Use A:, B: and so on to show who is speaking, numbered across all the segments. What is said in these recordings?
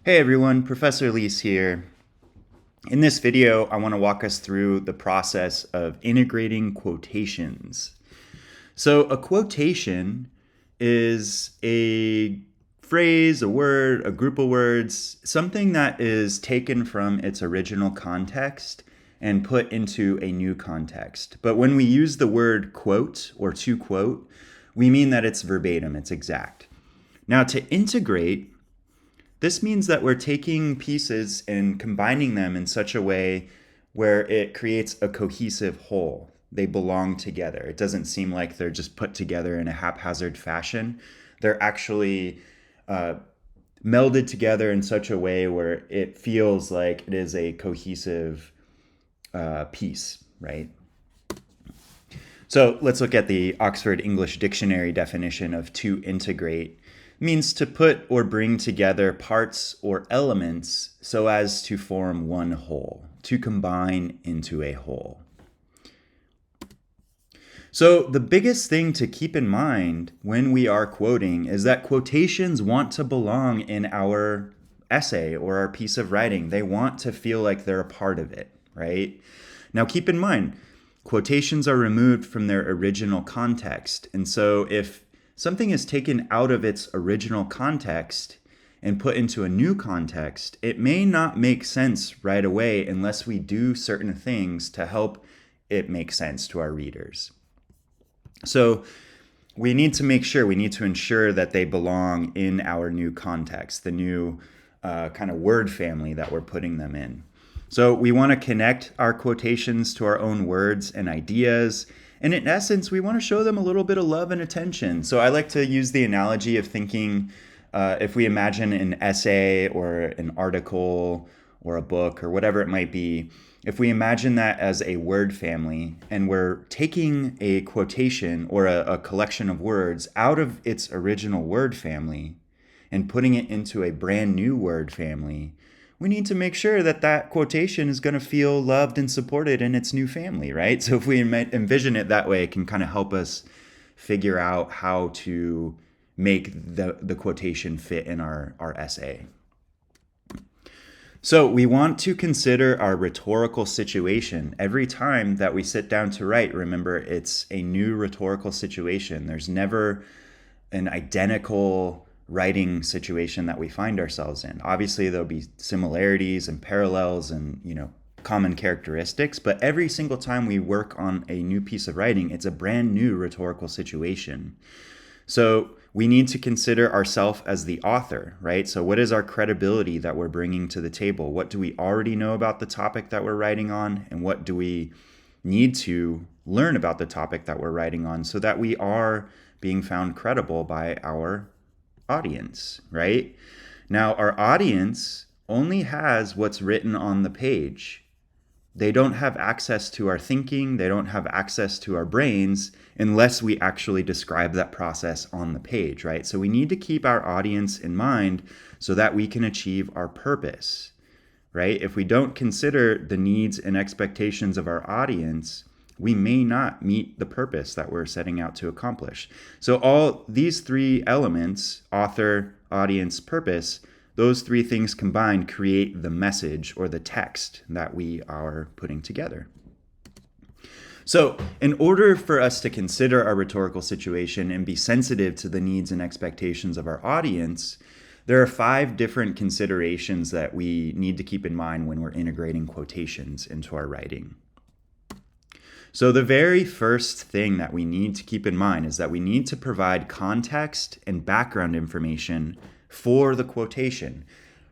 A: Hey everyone, Professor Leis here. In this video, I want to walk us through the process of integrating quotations. So a quotation is a phrase, a word, a group of words, something that is taken from its original context and put into a new context. But when we use the word quote or to quote, we mean that it's verbatim, it's exact. Now to integrate, this means that we're taking pieces and combining them in such a way where it creates a cohesive whole. They belong together. It doesn't seem like they're just put together in a haphazard fashion. They're actually uh, melded together in such a way where it feels like it is a cohesive piece, right? So let's look at the Oxford English Dictionary definition of to integrate. It means to put or bring together parts or elements so as to form one whole, to combine into a whole. So the biggest thing to keep in mind when we are quoting is that quotations want to belong in our essay or our piece of writing. They want to feel like they're a part of it, right? Now keep in mind, quotations are removed from their original context. And so if something is taken out of its original context and put into a new context, it may not make sense right away unless we do certain things to help it make sense to our readers. So we need to ensure that they belong in our new context, the new kind of word family that we're putting them in. So we want to connect our quotations to our own words and ideas. And in essence, we want to show them a little bit of love and attention. So I like to use the analogy of thinking if we imagine an essay or an article or a book or whatever it might be, if we imagine that as a word family and we're taking a quotation or a collection of words out of its original word family and putting it into a brand new word family, we need to make sure that that quotation is going to feel loved and supported in its new family, right? So if we envision it that way, it can kind of help us figure out how to make the quotation fit in our essay. So we want to consider our rhetorical situation. Every time that we sit down to write, remember, it's a new rhetorical situation. There's never an identical writing situation that we find ourselves in. Obviously, there'll be similarities and parallels and, common characteristics, but every single time we work on a new piece of writing, it's a brand new rhetorical situation. So we need to consider ourselves as the author, right? So what is our credibility that we're bringing to the table? What do we already know about the topic that we're writing on? And what do we need to learn about the topic that we're writing on so that we are being found credible by our audience, right? Now, our audience only has what's written on the page. They don't have access to our thinking, they don't have access to our brains unless we actually describe that process on the page, right? So we need to keep our audience in mind so that we can achieve our purpose, right? If we don't consider the needs and expectations of our audience, we may not meet the purpose that we're setting out to accomplish. So all these three elements, author, audience, purpose, those three things combined create the message or the text that we are putting together. So in order for us to consider our rhetorical situation and be sensitive to the needs and expectations of our audience, there are 5 different considerations that we need to keep in mind when we're integrating quotations into our writing. So the very first thing that we need to keep in mind is that we need to provide context and background information for the quotation.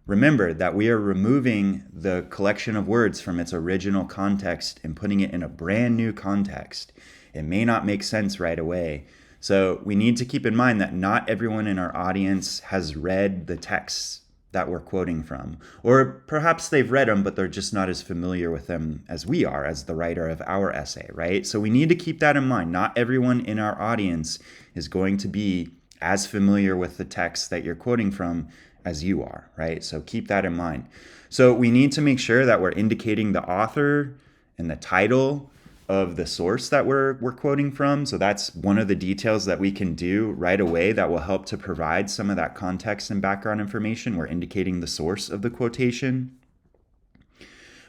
A: Remember that we are removing the collection of words from its original context and putting it in a brand new context. It may not make sense right away. So we need to keep in mind that not everyone in our audience has read the texts that we're quoting from. Or perhaps they've read them, but they're just not as familiar with them as we are, as the writer of our essay, right? So we need to keep that in mind. Not everyone in our audience is going to be as familiar with the text that you're quoting from as you are, right? So keep that in mind. So we need to make sure that we're indicating the author and the title, of the source that we're quoting from. So that's one of the details that we can do right away that will help to provide some of that context and background information. We're indicating the source of the quotation.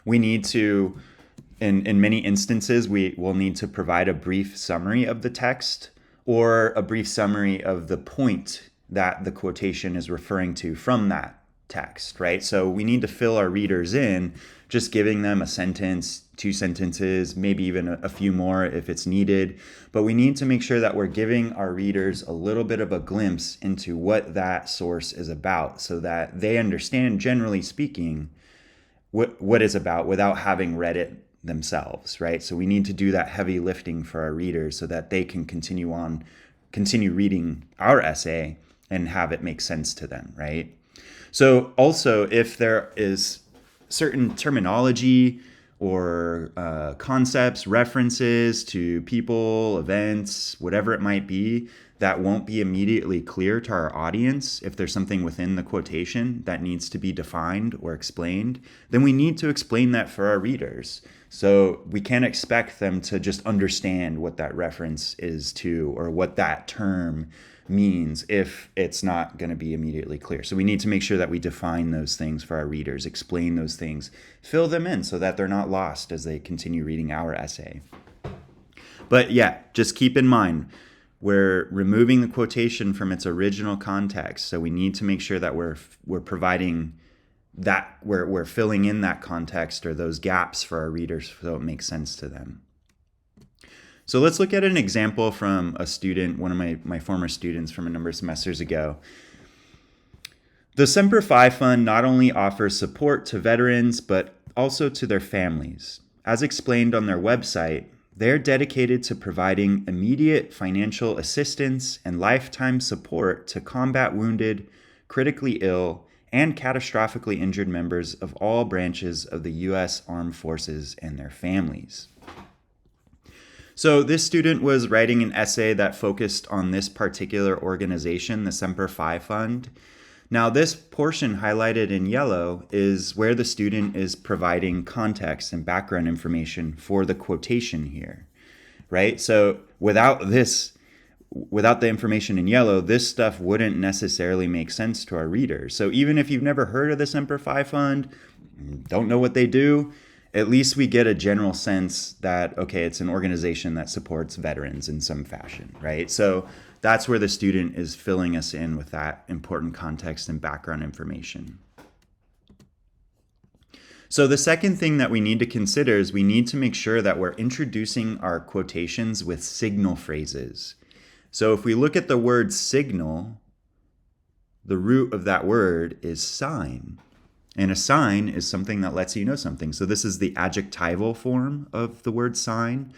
A: We need to, in many instances, we will need to provide a brief summary of the text or a brief summary of the point that the quotation is referring to from that text, right? So we need to fill our readers in, just giving them a sentence, 2 sentences, maybe even a few more if it's needed. But we need to make sure that we're giving our readers a little bit of a glimpse into what that source is about so that they understand, generally speaking, what it's about without having read it themselves, right? So we need to do that heavy lifting for our readers so that they can continue reading our essay and have it make sense to them, right? So also, if there is certain terminology or concepts, references to people, events, whatever it might be, that won't be immediately clear to our audience, if there's something within the quotation that needs to be defined or explained, then we need to explain that for our readers. So we can't expect them to just understand what that reference is to or what that term means if it's not going to be immediately clear. So we need to make sure that we define those things for our readers, explain those things, fill them in so that they're not lost as they continue reading our essay. But yeah, just keep in mind, we're removing the quotation from its original context. So we need to make sure that we're providing that, we're filling in that context or those gaps for our readers so it makes sense to them. So let's look at an example from a student, one of my former students from a number of semesters ago. The Semper Fi Fund not only offers support to veterans, but also to their families. As explained on their website, they're dedicated to providing immediate financial assistance and lifetime support to combat wounded, critically ill, and catastrophically injured members of all branches of the U.S. Armed Forces and their families. So this student was writing an essay that focused on this particular organization, the Semper Fi Fund. Now, this portion highlighted in yellow is where the student is providing context and background information for the quotation here, right? So without the information in yellow, this stuff wouldn't necessarily make sense to our readers. So even if you've never heard of the Semper Fi Fund, don't know what they do, at least we get a general sense that, okay, it's an organization that supports veterans in some fashion, right? So that's where the student is filling us in with that important context and background information. So the second thing that we need to consider is we need to make sure that we're introducing our quotations with signal phrases. So if we look at the word signal, the root of that word is sign. And a sign is something that lets you know something. So this is the adjectival form of the word sign.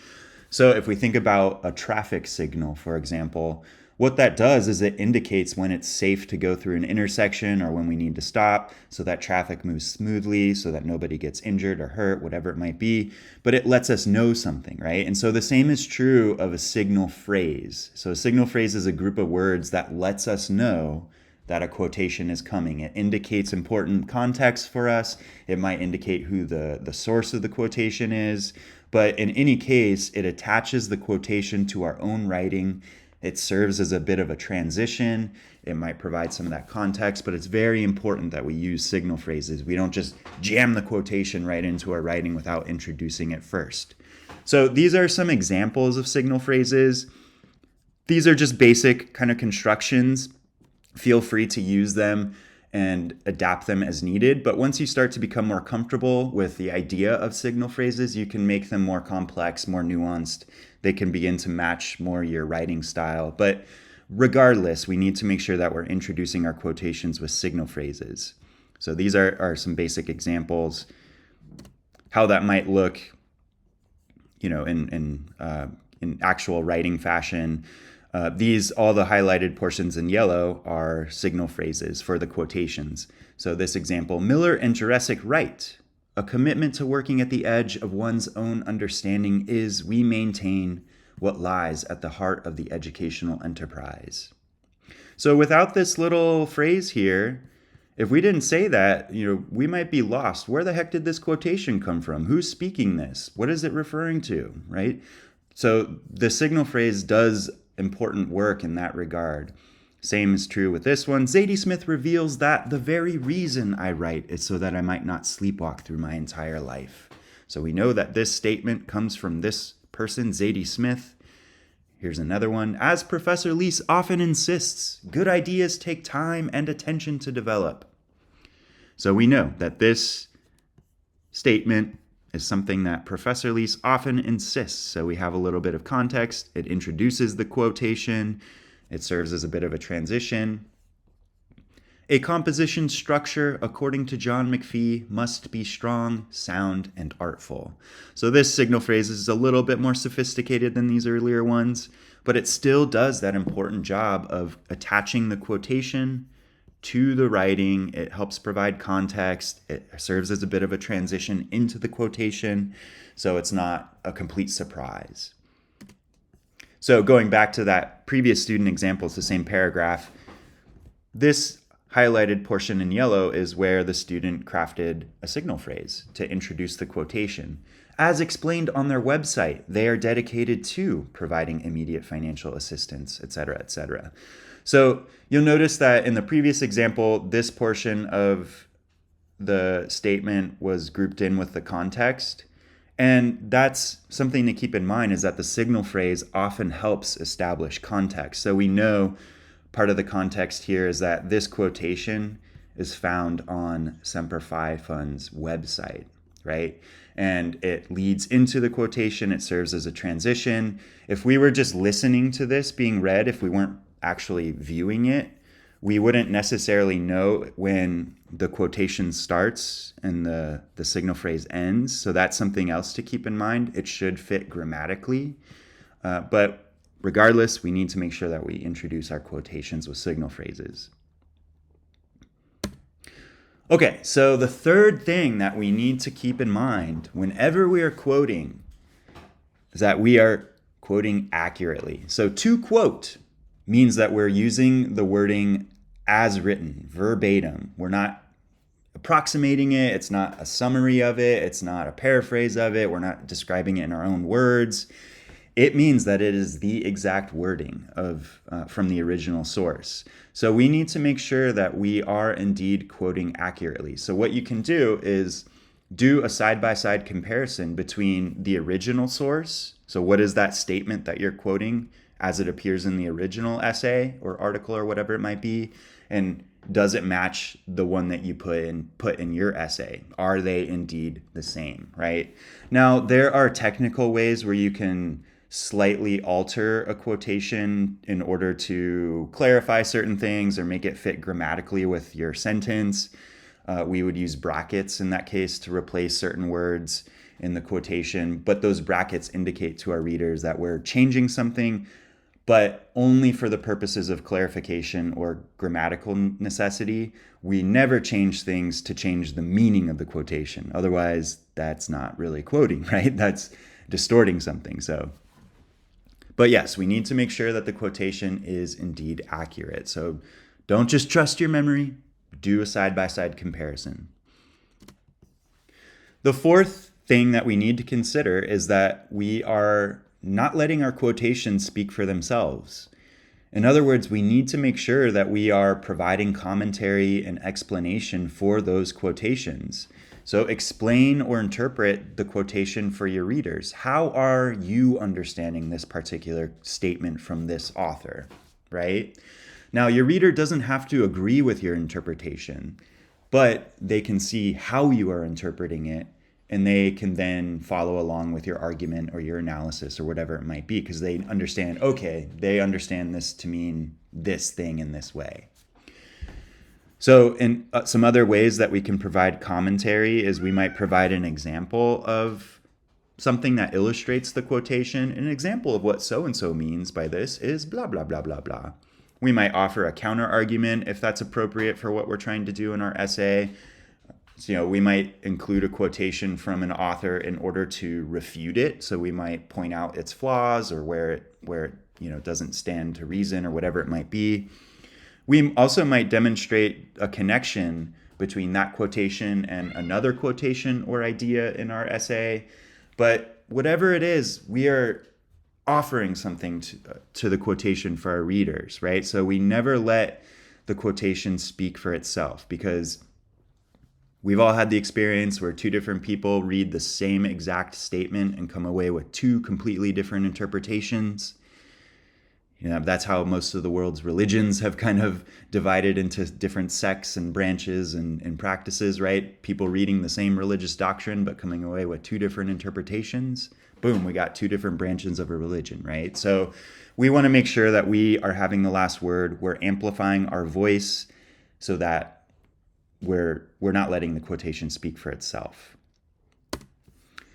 A: So if we think about a traffic signal, for example, what that does is it indicates when it's safe to go through an intersection or when we need to stop so that traffic moves smoothly, so that nobody gets injured or hurt, whatever it might be. But it lets us know something, right? And so the same is true of a signal phrase. So a signal phrase is a group of words that lets us know that a quotation is coming. It indicates important context for us. It might indicate who the source of the quotation is. But in any case, it attaches the quotation to our own writing. It serves as a bit of a transition. It might provide some of that context, but it's very important that we use signal phrases. We don't just jam the quotation right into our writing without introducing it first. So these are some examples of signal phrases. These are just basic kind of constructions. Feel free to use them and adapt them as needed. But once you start to become more comfortable with the idea of signal phrases, you can make them more complex, more nuanced. They can begin to match more your writing style. But regardless, we need to make sure that we're introducing our quotations with signal phrases. So these are some basic examples, how that might look, in actual writing fashion. All the highlighted portions in yellow are signal phrases for the quotations. So this example, Miller and Jurassic write, a commitment to working at the edge of one's own understanding is, we maintain, what lies at the heart of the educational enterprise. So without this little phrase here, If we didn't say that, we might be lost. Where the heck did this quotation come from? Who's speaking this? What is it referring to, right? So the signal phrase does important work in that regard. Same is true with this one. Zadie Smith reveals that the very reason I write is so that I might not sleepwalk through my entire life. So we know that this statement comes from this person, Zadie Smith. Here's another one. As Professor Leis often insists, good ideas take time and attention to develop. So we know that this statement is something that Professor Leis often insists. So we have a little bit of context. It introduces the quotation. It serves as a bit of a transition. A composition structure, according to John McPhee, must be strong, sound, and artful. So this signal phrase is a little bit more sophisticated than these earlier ones, but it still does that important job of attaching the quotation to the writing. It helps provide context. It serves as a bit of a transition into the quotation, so it's not a complete surprise. So going back to that previous student example, it's the same paragraph. This highlighted portion in yellow is where the student crafted a signal phrase to introduce the quotation. As explained on their website, they are dedicated to providing immediate financial assistance, etc., etc. So you'll notice that in the previous example, this portion of the statement was grouped in with the context. And that's something to keep in mind, is that the signal phrase often helps establish context. So we know part of the context here is that this quotation is found on Semper Fi Fund's website, right? And it leads into the quotation. It serves as a transition. If we were just listening to this being read, if we weren't actually viewing it, we wouldn't necessarily know when the quotation starts and the signal phrase ends. So that's something else to keep in mind. It should fit grammatically. But regardless, we need to make sure that we introduce our quotations with signal phrases. Okay, so the third thing that we need to keep in mind whenever we are quoting is that we are quoting accurately. So to quote means that we're using the wording as written, verbatim. We're not approximating it. It's not a summary of it. It's not a paraphrase of it. We're not describing it in our own words. It means that it is the exact wording from the original source. So we need to make sure that we are indeed quoting accurately. So what you can do is do a side-by-side comparison between the original source. So what is that statement that you're quoting as it appears in the original essay or article or whatever it might be? And does it match the one that you put in your essay? Are they indeed the same, right? Now, there are technical ways where you can slightly alter a quotation in order to clarify certain things or make it fit grammatically with your sentence. We would use brackets in that case to replace certain words in the quotation, but those brackets indicate to our readers that we're changing something, but only for the purposes of clarification or grammatical necessity. We never change things to change the meaning of the quotation. Otherwise, that's not really quoting, right? That's distorting something. But yes, we need to make sure that the quotation is indeed accurate. So don't just trust your memory, do a side-by-side comparison. The fourth thing that we need to consider is that we are not letting our quotations speak for themselves. In other words, we need to make sure that we are providing commentary and explanation for those quotations. So explain or interpret the quotation for your readers. How are you understanding this particular statement from this author, right? Now, your reader doesn't have to agree with your interpretation, but they can see how you are interpreting it, and they can then follow along with your argument or your analysis or whatever it might be, because they understand, okay, they understand this to mean this thing in this way. So in some other ways that we can provide commentary is we might provide an example of something that illustrates the quotation. An example of what so-and-so means by this is blah, blah, blah, blah, blah. We might offer a counter argument if that's appropriate for what we're trying to do in our essay. So, we might include a quotation from an author in order to refute it. So we might point out its flaws or where it doesn't stand to reason or whatever it might be. We also might demonstrate a connection between that quotation and another quotation or idea in our essay. But whatever it is, we are offering something to the quotation for our readers, right? So we never let the quotation speak for itself, because we've all had the experience where two different people read the same exact statement and come away with two completely different interpretations. That's how most of the world's religions have kind of divided into different sects and branches and practices, right? People reading the same religious doctrine but coming away with two different interpretations. Boom, we got two different branches of a religion, right? So we want to make sure that we are having the last word. We're amplifying our voice so that we're not letting the quotation speak for itself.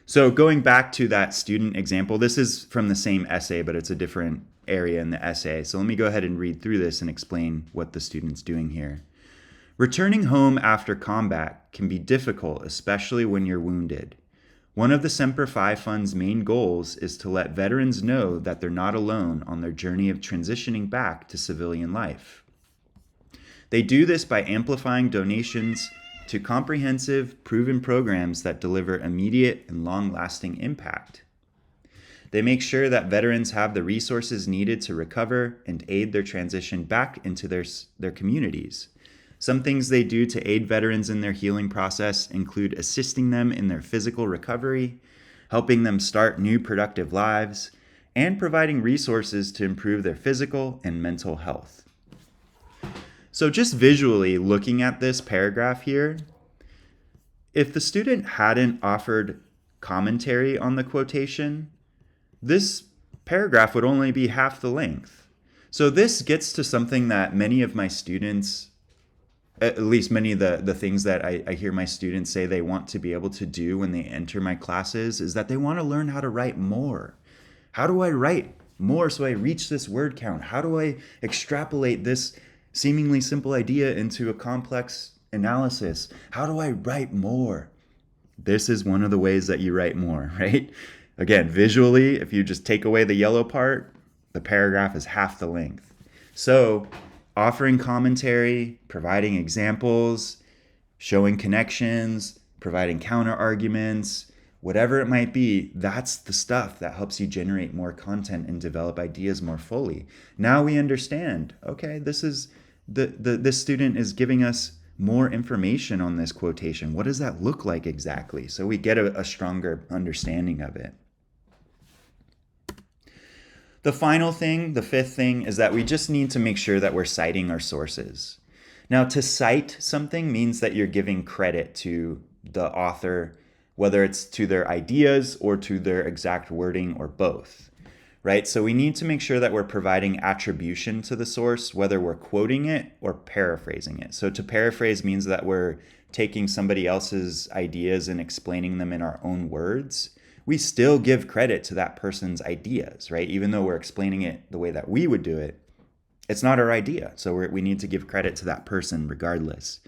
A: So going back to that student example, this is from the same essay, but it's a different area in the essay. So let me go ahead and read through this and explain what the student's doing here. Returning home after combat can be difficult, especially when you're wounded. One of the Semper Fi Fund's main goals is to let veterans know that they're not alone on their journey of transitioning back to civilian life. They do this by amplifying donations to comprehensive, proven programs that deliver immediate and long-lasting impact. They make sure that veterans have the resources needed to recover and aid their transition back into their communities. Some things they do to aid veterans in their healing process include assisting them in their physical recovery, helping them start new productive lives, and providing resources to improve their physical and mental health. So just visually looking at this paragraph here, if the student hadn't offered commentary on the quotation, this paragraph would only be half the length. So this gets to something that many of my students, at least many of the things that I hear my students say they want to be able to do when they enter my classes, is that they want to learn how to write more. How do I write more so I reach this word count? How do I extrapolate this seemingly simple idea into a complex analysis? How do I write more? This is one of the ways that you write more, right? Again, visually, if you just take away the yellow part, the paragraph is half the length. So offering commentary, providing examples, showing connections, providing counter arguments, whatever it might be, that's the stuff that helps you generate more content and develop ideas more fully. Now we understand, okay, this student is giving us more information on this quotation. What does that look like exactly? So we get a stronger understanding of it. The final thing, the fifth thing, is that we just need to make sure that we're citing our sources. Now, to cite something means that you're giving credit to the author, whether it's to their ideas or to their exact wording or both, right? So we need to make sure that we're providing attribution to the source, whether we're quoting it or paraphrasing it. So to paraphrase means that we're taking somebody else's ideas and explaining them in our own words. We still give credit to that person's ideas, right? Even though we're explaining it the way that we would do it, it's not our idea. So we need to give credit to that person regardless.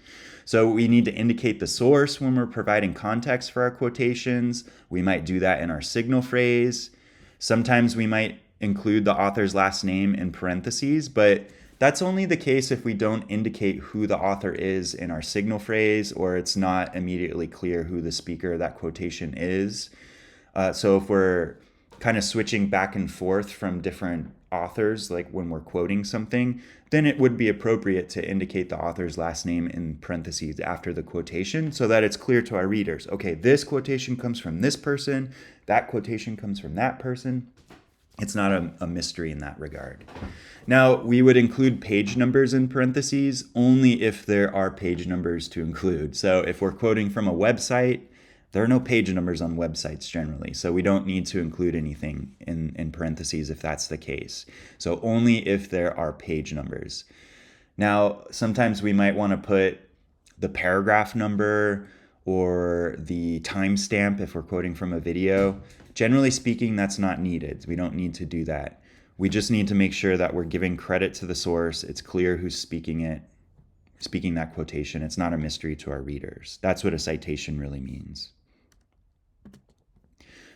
A: So we need to indicate the source when we're providing context for our quotations. We might do that in our signal phrase. Sometimes we might include the author's last name in parentheses, but that's only the case if we don't indicate who the author is in our signal phrase, or it's not immediately clear who the speaker of that quotation is. So if we're kind of switching back and forth from different authors, like when we're quoting something, then it would be appropriate to indicate the author's last name in parentheses after the quotation so that it's clear to our readers. Okay, this quotation comes from this person, that quotation comes from that person. It's not a mystery in that regard. Now, we would include page numbers in parentheses only if there are page numbers to include. So if we're quoting from a website, there are no page numbers on websites generally, so we don't need to include anything in parentheses if that's the case. So only if there are page numbers. Now, sometimes we might want to put the paragraph number or the timestamp if we're quoting from a video. Generally speaking, that's not needed. We don't need to do that. We just need to make sure that we're giving credit to the source. It's clear who's speaking that quotation. It's not a mystery to our readers. That's what a citation really means.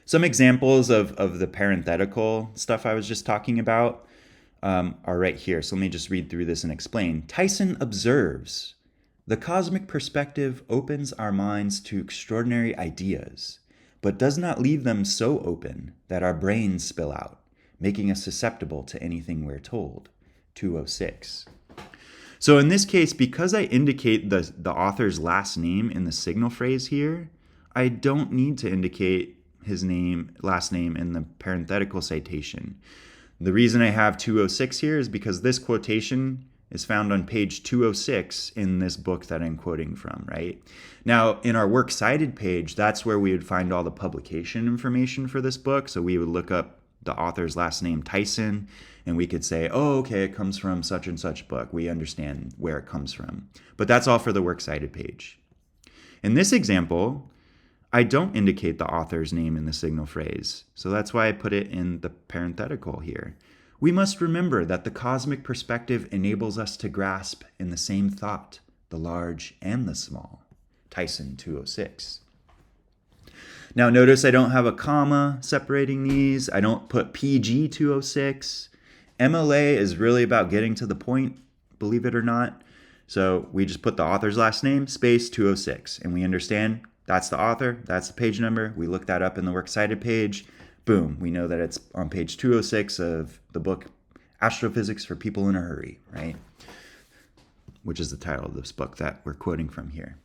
A: Some examples of the parenthetical stuff I was just talking about. are right here. So let me just read through this and explain. Tyson observes, the cosmic perspective opens our minds to extraordinary ideas, but does not leave them so open that our brains spill out, making us susceptible to anything we're told. 206. So in this case, because I indicate the author's last name in the signal phrase here, I don't need to indicate his last name in the parenthetical citation. The reason I have 206 here is because this quotation is found on page 206 in this book that I'm quoting from, right? Now, in our works cited page, that's where we would find all the publication information for this book. So we would look up the author's last name, Tyson, and we could say, oh, okay, it comes from such and such book. We understand where it comes from. But that's all for the works cited page. In this example, I don't indicate the author's name in the signal phrase, so that's why I put it in the parenthetical here. We must remember that the cosmic perspective enables us to grasp in the same thought, the large and the small. Tyson 206. Now notice I don't have a comma separating these. I don't put PG 206. MLA is really about getting to the point, believe it or not. So we just put the author's last name, space 206, and we understand that's the author, that's the page number. We look that up in the works cited page. Boom, we know that it's on page 206 of the book Astrophysics for People in a Hurry, right? Which is the title of this book that we're quoting from here.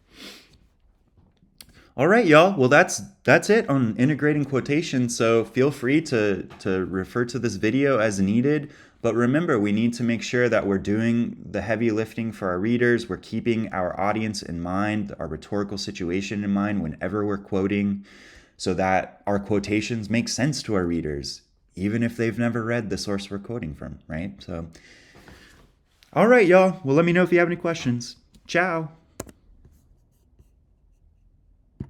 A: All right, y'all. Well, that's it on integrating quotations. So feel free to refer to this video as needed. But remember, we need to make sure that we're doing the heavy lifting for our readers. We're keeping our audience in mind, our rhetorical situation in mind whenever we're quoting, so that our quotations make sense to our readers, even if they've never read the source we're quoting from, right? So, all right, y'all. Well, let me know if you have any questions. Ciao.